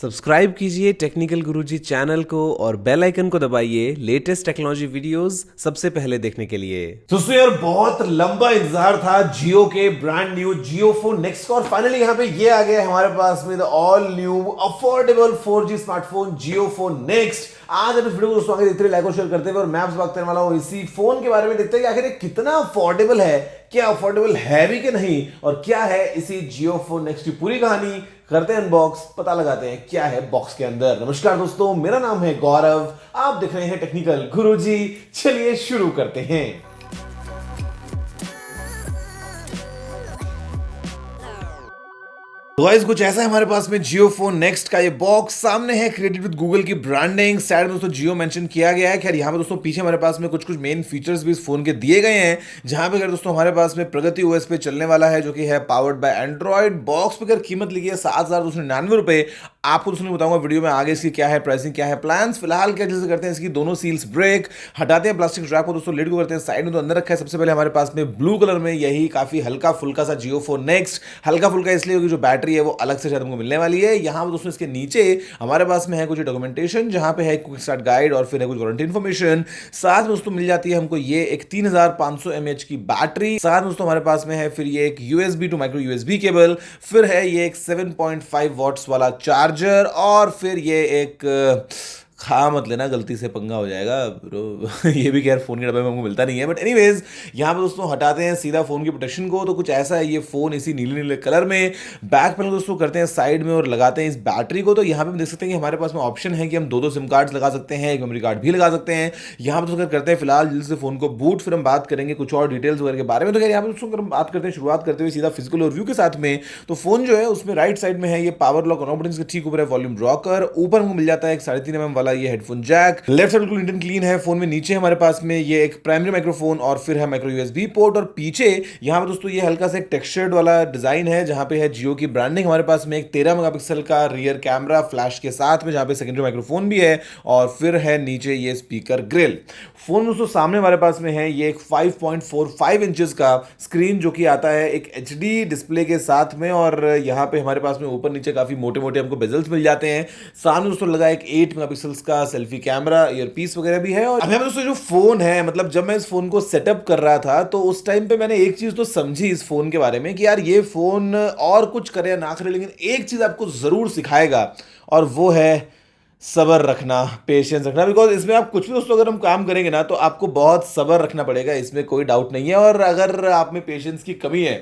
Subscribe कीजिए technical गुरुजी channel को और बेल आइकन को दबाइए लेटेस्ट टेक्नोलॉजी वीडियोस सबसे पहले देखने के लिए। दोस्तों यार बहुत लंबा इंतजार था जियो के ब्रांड न्यू जियो फोन नेक्स्ट का और फाइनली यहाँ पे ये आ गया हमारे पास में all new affordable 4G smartphone Jio phone next. आज हम इस वीडियो को दोस्तों आगे देखते लाइक और शेयर करते हुए और मैं आपसे बात करने वाला हूँ इसी फोन के बारे में। देखते हैं कि आखिर ये कितना अफोर्डेबल है, क्या अफोर्डेबल है भी कि नहीं, और क्या है इसी जियो फोन नेक्स्ट की पूरी कहानी। करते हैं अनबॉक्स, पता लगाते हैं क्या है बॉक्स के अंदर। नमस्कार दोस्तों, मेरा नाम है गौरव, आप देख रहे हैं टेक्निकल गुरुजी। चलिए शुरू करते हैं। तो गाइस कुछ ऐसा है हमारे पास में जियो फोन नेक्स्ट का ये बॉक्स सामने है, क्रिएटेड विद गूगल की ब्रांडिंग। साइड में दोस्तों जियो मेंशन किया गया है। खैर यहाँ पे दोस्तों पीछे हमारे पास में कुछ कुछ मेन फीचर्स भी इस फोन के दिए गए हैं, जहां पे अगर दोस्तों हमारे पास में प्रगति ओएस पे चलने वाला है, जो कि है पावर्ड बाय एंड्रॉइड। बॉक्स पे अगर कीमत लिखी है 7,299 आपको दोस्तों बताऊंगा वीडियो में आगे इसकी क्या है प्राइसिंग, क्या है प्लान्स। फिलहाल क्या जैसे करते हैं इसकी दोनों सील्स ब्रेक, हटाते हैं प्लास्टिक रैप को दोस्तों, लिड को करते हैं साइड में, तो अंदर रखा है सबसे पहले हमारे पास में ब्लू कलर में यही काफी हल्का फुल्का सा जियो फोन नेक्स्ट। हल्का फुल्का इसलिए क्योंकि जो बैटरी है वो अलग से शायद हमको मिलने वाली है। यहाँ पर दोस्तों इसके नीचे हमारे पास में है कुछ डॉक्यूमेंटेशन, जहां पे है क्विक स्टार्ट गाइड और फिर है कुछ वारंटी इन्फॉर्मेशन। साथ में दोस्तों मिल जाती है हमको ये एक 3500 mAh की बैटरी। साथ में दोस्तों हमारे पास में है फिर ये एक USB to micro USB cable, फिर है ये एक 7.5 वॉट्स वाला चार्जर, और फिर ये एक खा मत लेना, गलती से पंगा हो जाएगा ब्रो। ये भी खैर फोन के डब्बे में हमको मिलता नहीं है, बट एनीवेज यहाँ पे दोस्तों हटाते हैं सीधा फोन की प्रोटेक्शन को। तो कुछ ऐसा है ये फोन इसी नीले नीले कलर में। बैक पैनल दोस्तों करते हैं साइड में और लगाते हैं इस बैटरी को। तो यहाँ पे हम देख सकते हैं कि हमारे पास में ऑप्शन है कि हम दो सिम कार्ड्स लगा सकते हैं, एक मेमोरी कार्ड भी लगा सकते हैं। यहाँ पे दोस्तों करते हैं फिलहाल जल्दी से फोन को बूट, फिर हम बात करेंगे कुछ और डिटेल्स वगैरह के बारे में। तो यहाँ पे दोस्तों बात करते हैं, शुरुआत करते हुए सीधा फिजिकल ओवरव्यू के साथ में। तो फोन जो है उसमें राइट साइड में है ये पावर लॉक ऑन बटन के ठीक ऊपर है वॉल्यूम रॉकर, ऊपर हमको मिल जाता है एक 3.5 mm वाला ये हेडफोन जैक। लेफ्ट साइड बिल्कुल नीट एंड क्लीन है फोन में। नीचे हमारे पास में ये एक प्राइमरी माइक्रोफोन और फिर है माइक्रो यूएसबी पोर्ट, और पीछे यहाँ पे दोस्तों ये हल्का सा एक टेक्सचर्ड वाला डिजाइन है, जहां पे है जियो की ब्रांडिंग। हमारे पास में एक 13 मेगापिक्सल का रियर कैमरा फ्लैश के साथ में, जहां पे सेकेंडरी माइक्रोफोन भी है, और फिर है नीचे ये स्पीकर ग्रिल। फोन दोस्तों सामने हमारे पास में है ये एक 5.45 इंचेस का स्क्रीन, जो कि आता है एक HD डिस्प्ले के साथ में, और यहाँ पे हमारे पास में ऊपर नीचे काफी मोटे मोटे हमको बेजल्स मिल जाते हैं। सामने दोस्तों लगा एक 8 मेगापिक्सल्स का सेल्फी कैमरा, ईयरपीस वगैरह भी है। और अब यहाँ दोस्तों जो फोन है, मतलब जब मैं इस फोन को सेटअप कर रहा था तो उस टाइम पे मैंने एक चीज तो समझी इस फोन के बारे में कि यार ये फोन और कुछ करे या ना करे, लेकिन एक चीज आपको जरूर सिखाएगा, और वो है सब्र रखना, पेशेंस रखना। बिकॉज इसमें आप कुछ भी दोस्तों अगर हम काम करेंगे ना तो आपको बहुत सब्र रखना पड़ेगा, इसमें कोई डाउट नहीं है। और अगर आप में पेशेंस की कमी है,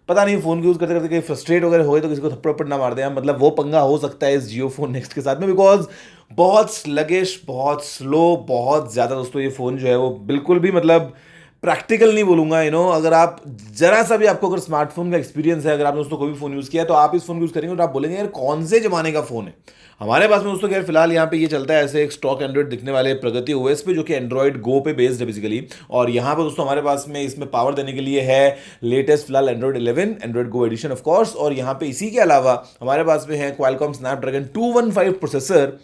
पता नहीं फोन यूज करते करते कहीं फ्रस्ट्रेट वगैरह हो तो किसी को थप्पड़ वप्पड़ ना मार दें, मतलब वो पंगा हो सकता है इस जियो फोन नेक्स्ट के साथ में। बिकॉज बहुत स्लगिश, बहुत स्लो, बहुत ज़्यादा दोस्तों ये फ़ोन जो है वो बिल्कुल भी मतलब प्रैक्टिकल नहीं बोलूंगा। अगर आप जरा सा भी आपको अगर स्मार्टफोन का एक्सपीरियंस है, अगर आपने दोस्तों कोई भी फोन यूज़ किया है, तो आप इस फोन को यूज़ करेंगे और आप बोलेंगे यार कौन से जमाने का फ़ोन है। हमारे पास में दोस्तों यार फिलहाल यहाँ पे ये चलता है ऐसे एक स्टॉक एंड्रॉइड दिखने वाले प्रगति ओएस पे, जो कि एंड्रॉइड गो पे बेस्ड है बेसिकली। और यहाँ पे दोस्तों हमारे पास में इसमें पावर देने के लिए है लेटेस्ट फिलहाल Android 11 Android Go edition of course. और यहाँ पे इसी के अलावा हमारे पास में है क्वालकॉम स्नैपड्रैगन 215 प्रोसेसर।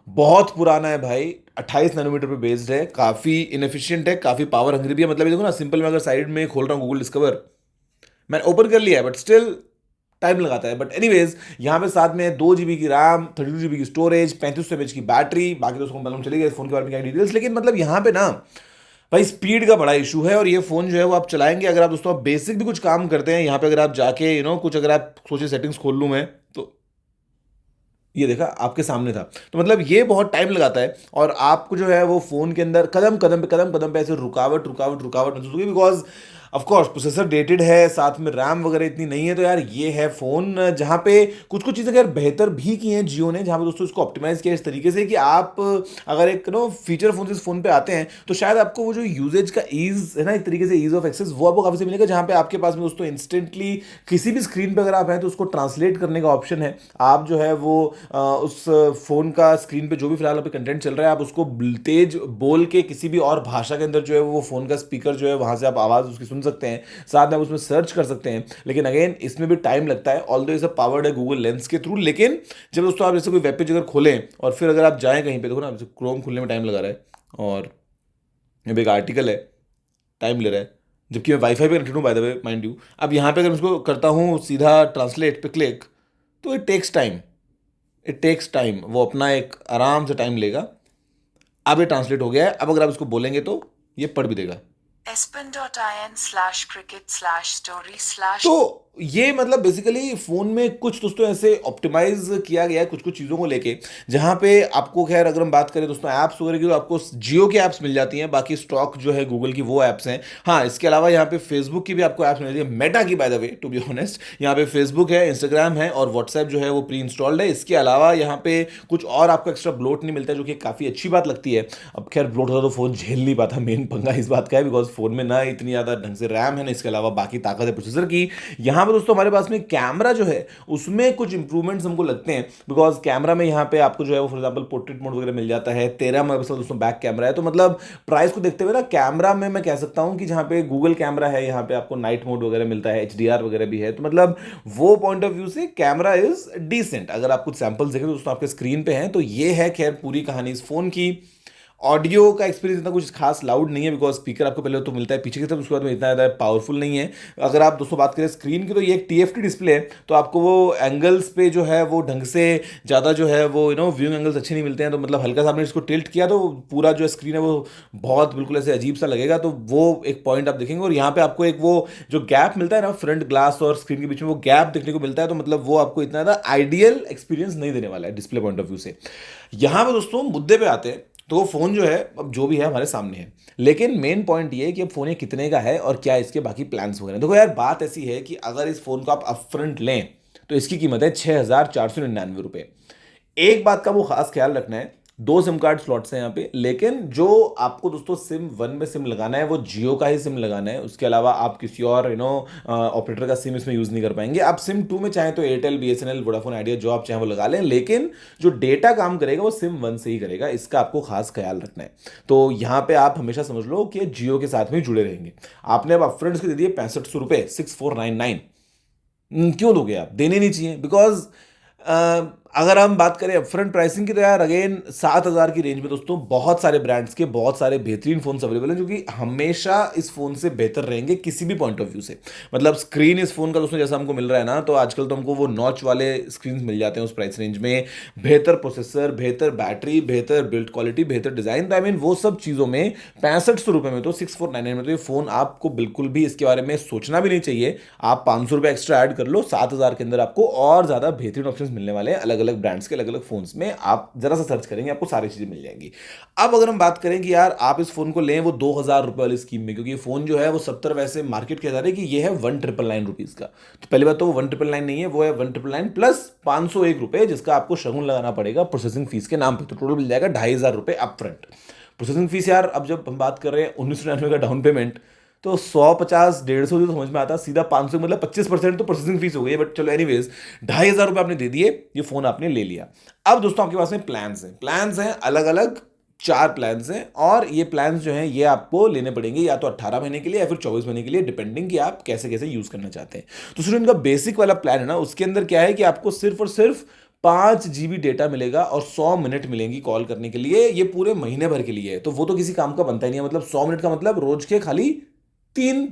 बहुत पुराना है भाई, 28 नैनोमीटर पे बेस्ड है, काफ़ी इनएफिशिएंट है, काफ़ी पावर हंग्री भी है। मतलब ये देखो ना, सिंपल मैं अगर साइड में खोल रहा हूँ गूगल डिस्कवर, मैंने ओपन कर लिया है बट स्टिल टाइम लगाता है। बट एनीवेज यहाँ पे साथ में 2 GB की रैम, 32 GB की स्टोरेज, 3500 mAh की बैटरी। बाकी दोस्तों मालूम चली गई फोन के बारे में क्या डिटेल्स, लेकिन मतलब यहाँ पे ना भाई स्पीड का बड़ा इशू है। और ये फोन जो है वो आप चलाएंगे, अगर आप दोस्तों आप बेसिक भी कुछ काम करते हैं यहाँ पे, अगर आप जाके कुछ अगर आप सोचे सेटिंग्स खोल लूँ मैं, तो ये देखा आपके सामने था। तो मतलब ये बहुत टाइम लगाता है, और आपको जो है वो फोन के अंदर कदम कदम पे ऐसे रुकावट महसूस होगी। Because of course processor dated है, साथ में रैम वगैरह इतनी नहीं है। तो यार ये है फोन जहाँ पे कुछ कुछ चीज़ें यार बेहतर भी की हैं जियो ने, जहाँ पे दोस्तों इसको ऑप्टिमाइज किया इस तरीके से कि आप अगर एक फीचर फोन इस फोन पे आते हैं तो शायद आपको वो जो यूजेज का ईज है ना, एक तरीके से ईज ऑफ एक्सेस, वो आपको काफी से मिलेगा। जहाँ पे आपके पास में दोस्तों इंस्टेंटली किसी भी स्क्रीन पे अगर आप हैं तो उसको ट्रांसलेट करने का ऑप्शन है। आप जो है वो उस फोन का स्क्रीन पे जो भी फिलहाल पे कंटेंट चल रहा है, आप उसको तेज बोल के किसी भी और भाषा के अंदर जो है वो फोन का स्पीकर जो है वहां से आप आवाज उसकी सुन सकते हैं, साथ में आप उसमें सर्च कर सकते हैं। लेकिन अगेन इसमें भी टाइम लगता है, ऑल्दो ये सब पावर्ड है गूगल लेंस के थ्रू। लेकिन जब दोस्तों आप जैसे कोई वेब पेज अगर खोलें और फिर अगर आप जाएं कहीं पे, देखो ना क्रोम खुलने में टाइम लगा रहा है, और एक आर्टिकल है टाइम ले रहा है, जबकि मैं वाईफाई पे कनेक्टेड हूँ bye the way mind you. अब यहाँ पे अगर मैं उसको करता हूँ सीधा ट्रांसलेट पे क्लिक, तो it takes time, it takes time, वो अपना एक आराम से टाइम लेगा। अब ये ट्रांसलेट हो गया है, अब अगर आप इसको बोलेंगे तो ये पढ़ भी देगा। espen.in/cricket/story/ तो ये मतलब बेसिकली फोन में कुछ दोस्तों ऐसे ऑप्टिमाइज किया गया है कुछ कुछ चीज़ों को लेके, जहाँ पे आपको खैर अगर हम बात करें दोस्तों ऐप्स वगैरह की, तो आपको जियो की ऐप्स मिल जाती हैं, बाकी स्टॉक जो है गूगल की वो ऐप्स हैं। हाँ, इसके अलावा यहाँ पे फेसबुक की भी आपको ऐप्स मिल जाती है, मेटा की by the way to be honest. यहाँ पे फेसबुक है, इंस्टाग्राम है और व्हाट्सएप जो है वो प्री इंस्टॉल्ड है। इसके अलावा यहाँ पे कुछ और आपको एक्स्ट्रा ब्लोट नहीं मिलता है, जो कि काफ़ी अच्छी बात लगती है। अब खैर ब्लोट होता तो फोन झेल नहीं पाता, मेन पंगा इस बात का है, बिकॉज फोन में ना इतनी ज़्यादा ढंग से रैम है ना इसके अलावा बाकी ताकत है प्रोसेसर की। यहाँ पे दोस्तों हमारे पास में कैमरा जो है उसमें कुछ इंप्रूवमेंट्स हमको लगते हैं, बिकॉज कैमरा में यहाँ पे आपको जो है वो फॉर एग्जांपल पोर्ट्रेट मोड वगैरह मिल जाता है। 13 मेगापिक्सल दोस्तों बैक कैमरा है, तो मतलब प्राइस को देखते हुए ना कैमरा में मैं कह सकता हूँ कि जहाँ पे गूगल कैमरा है यहाँ पे आपको नाइट मोड वगैरह मिलता है, HDR वगैरह भी है, तो मतलब वो पॉइंट ऑफ व्यू से कैमरा इज डिसेंट। अगर आप कुछ सैंपल्स देखें तो दोस्तों आपके स्क्रीन पे हैं, तो ये है खैर पूरी कहानी इस फोन की। ऑडियो का एक्सपीरियंस इतना कुछ खास लाउड नहीं है, बिकॉज स्पीकर आपको पहले तो मिलता है पीछे की तरफ, उसके बाद में इतना ज़्यादा पावरफुल नहीं है। अगर आप दोस्तों बात करें स्क्रीन की, तो ये एक TFT डिस्प्ले है, तो आपको वो एंगल्स पे जो है वो ढंग से ज़्यादा जो है वो व्यूइंग एंगल्स अच्छे नहीं मिलते हैं, तो मतलब हल्का सा आपने इसको टिल्ट किया तो पूरा जो स्क्रीन है वो बहुत बिल्कुल ऐसे अजीब सा लगेगा, तो वो एक पॉइंट आप देखेंगे। और यहाँ पे आपको एक वो जो गैप मिलता है ना फ्रंट ग्लास और स्क्रीन के बीच में, वो गैप देखने को मिलता है, तो मतलब वो आपको इतना ज़्यादा आइडियल एक्सपीरियंस नहीं देने वाला है डिस्प्ले पॉइंट ऑफ व्यू से। यहाँ पे दोस्तों मुद्दे पे आते हैं, तो फ़ोन जो है अब जो भी है हमारे सामने है, लेकिन मेन पॉइंट ये है कि अब फ़ोन ये कितने का है और क्या इसके बाकी प्लान्स वगैरह। देखो यार, बात ऐसी है कि अगर इस फ़ोन को आप अपफ्रंट लें तो इसकी कीमत है 6,499 रुपये। एक बात का वो खास ख्याल रखना है, 2 सिम कार्ड स्लॉट्स हैं यहाँ पे, लेकिन जो आपको दोस्तों सिम 1 में सिम लगाना है वो जियो का ही सिम लगाना है। उसके अलावा आप किसी और ऑपरेटर का सिम इसमें यूज़ नहीं कर पाएंगे। आप सिम 2 में चाहें तो एयरटेल, BSNL, वोडाफोन आइडिया जो आप चाहें वो लगा लें, लेकिन जो डेटा काम करेगा वो सिम 1 से ही करेगा, इसका आपको खास ख्याल रखना है। तो यहाँ पे आप हमेशा समझ लो कि जियो के साथ में जुड़े रहेंगे। आपने अब अपफ्रंट के दे दिए 6500 रुपये, 6499, क्यों दोगे आप? देने नहीं चाहिए, बिकॉज अगर हम बात करें अपफ्रंट प्राइसिंग की, तो यार अगेन 7,000 की रेंज में दोस्तों बहुत सारे ब्रांड्स के बहुत सारे बेहतरीन फोन्स अवेलेबल हैं, जो कि हमेशा इस फोन से बेहतर रहेंगे किसी भी पॉइंट ऑफ व्यू से। मतलब स्क्रीन इस फोन का दोस्तों जैसा हमको मिल रहा है ना, तो आजकल तो हमको वो नॉच वाले स्क्रीन मिल जाते हैं उस प्राइस रेंज में। बेहतर प्रोसेसर, बेहतर बैटरी, बेहतर बिल्ड क्वालिटी, बेहतर डिजाइन, तो आई मीन वो सब चीज़ों में 6500 रुपये में तो 6499 में तो ये फ़ोन आपको बिल्कुल भी इसके बारे में सोचना भी नहीं चाहिए। आप 500 रुपये एक्स्ट्रा ऐड कर लो, 7,000 के अंदर आपको और ज़्यादा बेहतरीन ऑप्शन मिलने वाले हैं अलग अलग ब्रांड्स के अलग अलग फोन्स में। आप जरा सा सर्च करेंगे आपको सारी चीज़ें मिल जाएंगी। अब अगर हम बात करें कि यार आप इस फोन को लें वो 2,000 रुपये वाली स्कीम में, क्योंकि ये फोन जो है वो 70 वैसे मार्केट के जा रहे हैं कि ये है 1,999 रुपीज़ का। तो पहली बात तो वो 1,999 नहीं है, वो है 1,999 प्लस 501 रुपये, जिसका आपको शगुन लगाना पड़ेगा प्रोसेसिंग फीस के नाम पे, तो टोटल मिल जाएगा 2,500 रुपये अपफ्रंट प्रोसेसिंग फीस। यार अब जब हम बात कर रहे हैं 1999 का डाउन पेमेंट, तो 150, 150 तो समझ में आता, सीधा 500 मतलब 25% तो प्रोसेसिंग फीस हो गई है। बट चलो एनीवेज, 2,500 रुपये आपने दे दिए, ये फोन आपने ले लिया। अब दोस्तों आपके पास में प्लान्स हैं अलग अलग 4 प्लान्स हैं, और ये प्लान्स जो हैं ये आपको लेने पड़ेंगे या तो 18 महीने के लिए या फिर 24 महीने के लिए, डिपेंडिंग कि आप कैसे कैसे यूज करना चाहते हैं। तो सिर्फ इनका बेसिक वाला प्लान है ना, उसके अंदर क्या है कि आपको सिर्फ और सिर्फ 5 GB डेटा मिलेगा और 100 मिनट मिलेंगी कॉल करने के लिए। ये पूरे महीने भर के लिए है, तो वो तो किसी काम का बनता ही नहीं है। मतलब 100 मिनट का मतलब रोज के खाली 3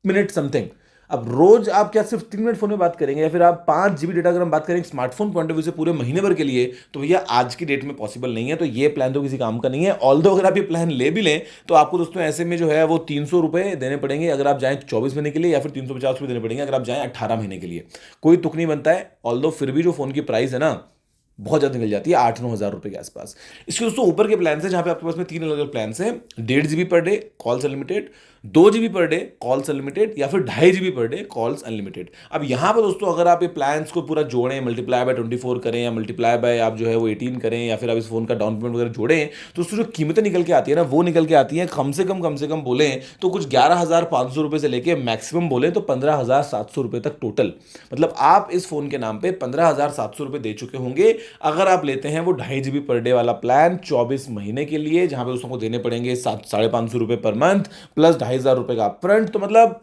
मिनट समथिंग। अब रोज आप क्या सिर्फ 3 मिनट फोन में बात करेंगे, या फिर आप 5 GB डेटा अगर हम बात करें स्मार्टफोन पॉइंट ऑफ व्यू से पूरे महीने भर के लिए, तो भैया आज की डेट में पॉसिबल नहीं है। तो ये प्लान तो किसी काम का नहीं है। ऑल्दो अगर आप ये प्लान ले भी लें तो आपको दोस्तों ऐसे में जो है वो 300 रुपये देने पड़ेंगे अगर आप जाएं 24 महीने के लिए, या फिर 350 रुपये देने पड़ेंगे अगर आप जाएं 18 महीने के लिए। कोई तुक नहीं बनता है। ऑल्दो फिर भी जो फोन की प्राइस है ना बहुत ज़्यादा निकल जाती है, 8-9 हज़ार रुपये के आसपास। इसके दोस्तों ऊपर के प्लान है जहाँ पे आपके पास में 3 अलग अलग प्लान हैं। 1.5 GB per day calls unlimited, 2 GB per day calls unlimited, या फिर 2.5 GB per day calls unlimited. अब यहाँ पर दोस्तों अगर आप ये प्लान्स को पूरा जोड़ें, मल्टीप्लाई बाय 24 करें या मल्टीप्लाई बाय आप जो है वो 18 करें, या फिर आप इस फोन का डाउन पेमेंट वगैरह जोड़ें, तो उससे जो कीमतें निकल के आती है ना वो निकल के आती हैं कम से कम बोलें तो कुछ 11,500 रुपये से लेके मैक्सिमम बोलें तो 15,700 रुपये तक टोटल। मतलब आप इस फोन के नाम पे 15,700 रुपये दे चुके होंगे अगर आप लेते हैं वो 2.5 GB पर डे वाला प्लान 24 महीने के लिए, जहां पे उसको देने पड़ेंगे 550 रुपये पर मंथ प्लस 2,500 रुपये का अपफ्रंट। तो मतलब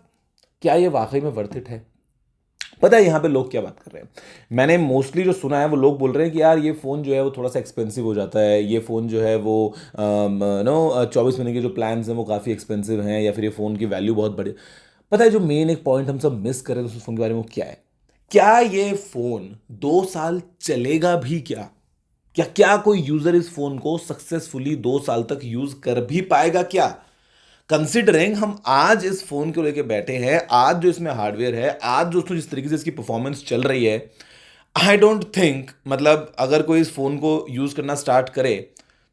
क्या ये वाकई में वर्थ इट है? पता है यहाँ पे लोग क्या बात कर रहे हैं? मैंने मोस्टली जो सुना है वो लोग बोल रहे हैं कि यार ये फ़ोन जो है वो थोड़ा सा एक्सपेंसिव हो जाता है, ये फ़ोन जो है वो 24 महीने के जो प्लान्स हैं वो काफ़ी एक्सपेंसिव हैं, या फिर ये फ़ोन की वैल्यू बहुत बड़ी। पता है जो मेन एक पॉइंट हम सब मिस कर रहे हैं उस फ़ोन के बारे में वो क्या है? क्या ये फ़ोन 2 साल चलेगा भी क्या? क्या क्या कोई यूजर इस फोन को सक्सेसफुली 2 साल तक यूज कर भी पाएगा क्या? कंसिडरिंग हम आज इस फोन को लेके बैठे हैं, आज जो इसमें हार्डवेयर है, आज दोस्तों जिस तरीके से इसकी परफॉर्मेंस चल रही है, आई डोंट थिंक, मतलब अगर कोई इस फोन को यूज करना स्टार्ट करे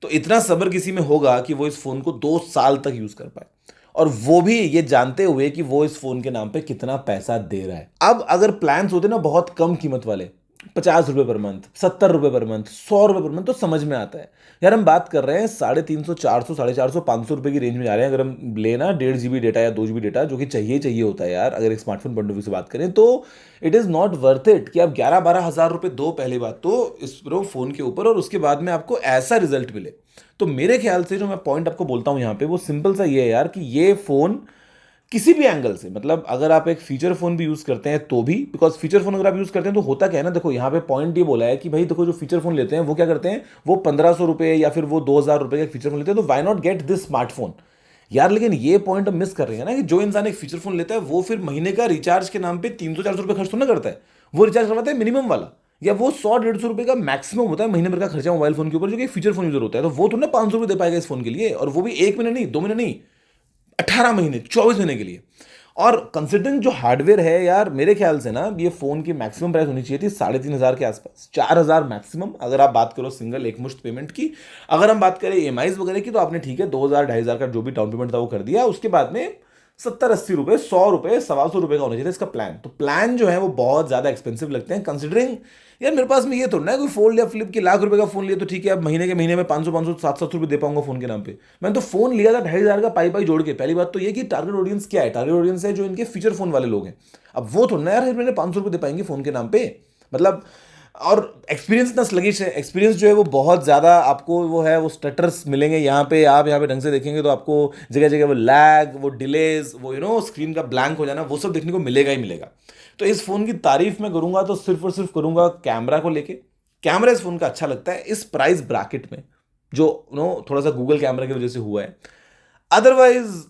तो इतना सब्र किसी में होगा कि वो इस फोन को 2 साल तक यूज कर पाए, और वो भी ये जानते हुए कि वो इस फोन के नाम पे कितना पैसा दे रहा है। अब अगर प्लान्स होते ना बहुत कम कीमत वाले, 50 रुपए पर मंथ, 70 रुपए पर मंथ, 100 रुपए पर मंथ, तो समझ में आता है। यार हम बात कर रहे हैं 350, 400, 450, 500 रुपए की रेंज में जा रहे हैं। अगर हम लेना 1.5 GB डेटा या 2 GB डेटा, जो कि चाहिए होता है यार, अगर एक स्मार्टफोन पॉइंट ऑफ व्यू से बात करें तो it is not worth it कि आप 11-12 हज़ार रुपए दो, पहली बात तो इस प्रो फोन के ऊपर, और उसके बाद में आपको ऐसा रिजल्ट मिले। तो मेरे ख्याल से जो मैं पॉइंट आपको बोलता हूं यहाँ पे, वो सिंपल सा ये है यार कि ये फोन किसी भी एंगल से, मतलब अगर आप एक फीचर फोन भी यूज करते हैं तो भी, बिकॉज फीचर फोन अगर आप यूज करते हैं तो होता क्या है ना, देखो यहाँ पे पॉइंट ये बोला है कि भाई देखो जो फीचर फोन लेते हैं वो क्या करते हैं, वो 1500 रुपए या फिर वो 2000 रुपए का फीचर फोन लेते हैं, तो why not get this smartphone यार। लेकिन ये पॉइंट हम मिस कर रहे हैं ना कि जो इंसान एक फीचर फोन लेता है वो फिर महीने का रिचार्ज के नाम पे 300-400 रुपए खर्च तो ना करता है, वो रिचार्ज करवाता है मिनिमम वाला, या वो 100-150 रुपए का मैक्सिमम होता है महीने भर का खर्चा मोबाइल फोन के ऊपर, जो कि फीचर फोन यूजर होता है। तो वो तो ना 500 रुपए दे पाएगा इस फोन के लिए, और वो भी 1 महीने नहीं, 2 महीने नहीं, 18 महीने, 24 महीने के लिए। और कंसिडरिंग जो हार्डवेयर है यार, मेरे ख्याल से ना ये फोन की मैक्सिमम प्राइस होनी चाहिए थी 3,500 के आसपास, 4,000 मैक्सिमम, अगर आप बात करो सिंगल एक मुश्त पेमेंट की। अगर हम बात करें EMIs वगैरह की तो आपने ठीक है 2,000-2,500 का जो भी डाउन पेमेंट था वो कर दिया, उसके बाद में 70-80 रुपए, 100 रुपए, 125 रुपए का होना चाहिए इसका प्लान। तो प्लान जो है वो बहुत ज्यादा एक्सपेंसिव लगते हैं, कंसिडरिंग यार मेरे पास में ये थोड़ा ना है कोई फोल्ड या फ्लिप की लाख रुपए का फोन लिया तो ठीक है, अब महीने के महीने में 500, 700 रुपए दे पाऊंगा फोन के नाम पे। मैंने तो फोन लिया था 2,500 का पाई जोड़ के। पहली बात तो ये कि टारगेट ऑडियंस क्या है, टारगेट ऑडियंस है जो इनके फीचर फोन वाले लोग हैं। अब वो थोड़ा ना यार मैंने 500 रुपए दे पाएंगे फोन के नाम पे, मतलब। और एक्सपीरियंस इतना स्लगिश है, एक्सपीरियंस जो है वो बहुत ज़्यादा आपको वो है, वो स्टटर्स मिलेंगे यहाँ पे, आप यहाँ पे ढंग से देखेंगे तो आपको जगह जगह वो लैग, वो डिलेज, वो स्क्रीन का ब्लैंक हो जाना, वो सब देखने को मिलेगा ही मिलेगा। तो इस फ़ोन की तारीफ मैं करूँगा तो सिर्फ और सिर्फ करूँगा कैमरा को लेके। कैमरा इस फ़ोन का अच्छा लगता है इस प्राइस ब्रैकेट में, जो थोड़ा सा गूगल कैमरा की वजह से हुआ है। अदरवाइज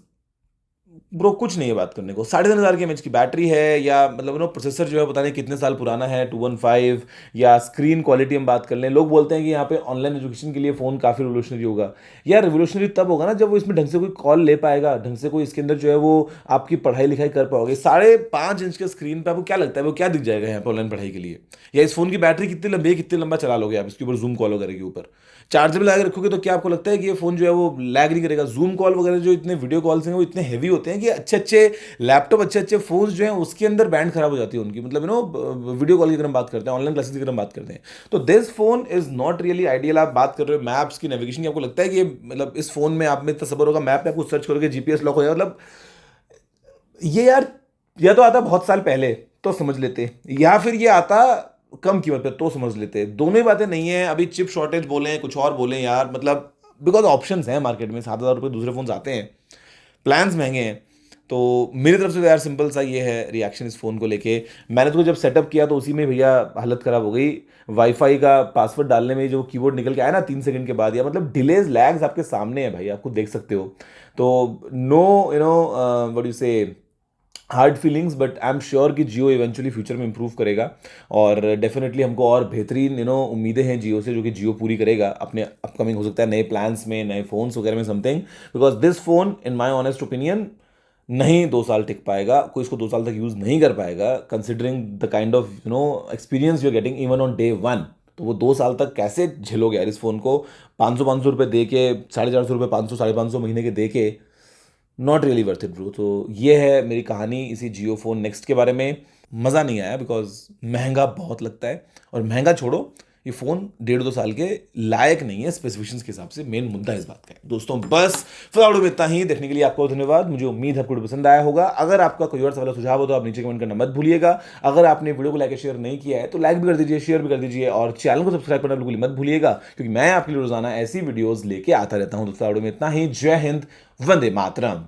ब्रो कुछ नहीं है बात करने को। 3,500 की एमएच की बैटरी है, या मतलब प्रोसेसर जो है पता नहीं कितने साल पुराना है, 215, या स्क्रीन क्वालिटी हम बात कर लें, लोग बोलते हैं कि यहाँ पे ऑनलाइन एजुकेशन के लिए फ़ोन काफ़ी रिवोल्यूशनरी होगा। यार रिवोल्यूशनरी तब होगा ना जब वो इसमें ढंग से कोई कॉल ले पाएगा, ढंग से कोई इसके अंदर जो है वो आपकी पढ़ाई लिखाई कर पाओगे। 5.5 इंच के स्क्रीन पर आपको क्या लगता है वो क्या दिख जाएगा यहाँ पर ऑनलाइन पढ़ाई के लिए? या इस फोन की बैटरी कितनी लंबी है, कितने लंबा चला लोगे आप इसके ऊपर जूम कॉल वगैरह के ऊपर? चार्जेबल लगा के रखोगे तो क्या आपको लगता है कि ये फोन जो है वो लैग नहीं करेगा? जूम कॉल वगैरह जो इतने वीडियो कॉल्स हैं वो इतने हैवी होते हैं कि अच्छे अच्छे लैपटॉप, अच्छे अच्छे फोन्स जो हैं उसके अंदर बैंड खराब हो जाती है उनकी, मतलब वीडियो कॉल की अगर हम बात करते हैं, ऑनलाइन क्लासेस की अगर हम बात करते हैं, तो this phone is not really ideal. आप बात कर रहे हो मैप्स की, नेविगेशन की, आपको लगता है कि मतलब इस फोन में आप में तसव्वुर होगा मैप पे आपको सर्च करोगे जीपीएस लॉक हो जाए, मतलब ये यार या तो आता बहुत साल पहले तो समझ लेते, या फिर ये आता कम कीमत पे तो समझ लेते। दोनों ही बातें नहीं है। अभी चिप शॉर्टेज बोले कुछ और बोले यार, मतलब बिकॉज ऑप्शंस हैं मार्केट में, 7,000 रुपये दूसरे फोन आते हैं, प्लान्स महंगे हैं। तो मेरी तरफ से तो यार सिंपल सा ये है रिएक्शन इस फ़ोन को लेके। मैंने तो जब सेटअप किया तो उसी में भैया हालत ख़राब हो गई। वाईफाई का पासवर्ड डालने में जो कीबोर्ड निकल के आया ना 3 सेकंड के बाद, या मतलब डिलेज लैग्स आपके सामने है भाई, आपको देख सकते हो। तो नो व्हाट यू से hard feelings, but I am sure कि जियो इवेंचुअली फ्यूचर में इंप्रूव करेगा, और डेफिनेटली हमको और बेहतरीन उम्मीदें हैं जियो से, जो कि जियो पूरी करेगा अपने अपकमिंग हो सकता है नए प्लान्स में, नए फ़ोन्स वगैरह में something. Because this phone in my honest opinion नहीं 2 साल टिक पाएगा, कोई इसको 2 साल तक यूज़ नहीं कर पाएगा, considering the kind of experience you are getting even on day 1। तो वो 2 साल तक कैसे झेलोगे यार इस फ़ोन को 500 रुपये दे के, 450 रुपये, 500-550 महीने के दे के? Not really worth it bro. तो ये है मेरी कहानी इसी जियो फोन नेक्स्ट के बारे में। मज़ा नहीं आया बिकॉज महंगा बहुत लगता है, और महंगा छोड़ो, ये फ़ोन 1.5-2 साल के लायक नहीं है स्पेसिफिकेशंस के हिसाब से। मेन मुद्दा इस बात का है दोस्तों। बस फिलहाल में इतना ही। देखने के लिए आपको धन्यवाद। मुझे उम्मीद है आपको पसंद आया होगा। अगर आपका कोई और सवाल सुझाव हो तो आप नीचे कमेंट करना मत भूलिएगा। अगर आपने वीडियो को लाइक शेयर नहीं किया है तो लाइक भी कर दीजिए, शेयर भी कर दीजिए, और चैनल को सब्सक्राइब करना बिल्कुल मत भूलिएगा, क्योंकि मैं आपके लिए रोजाना ऐसी वीडियोज़ लेके आता रहता हूँ। दोस्तों में इतना ही। जय हिंद, वंदे मातरम।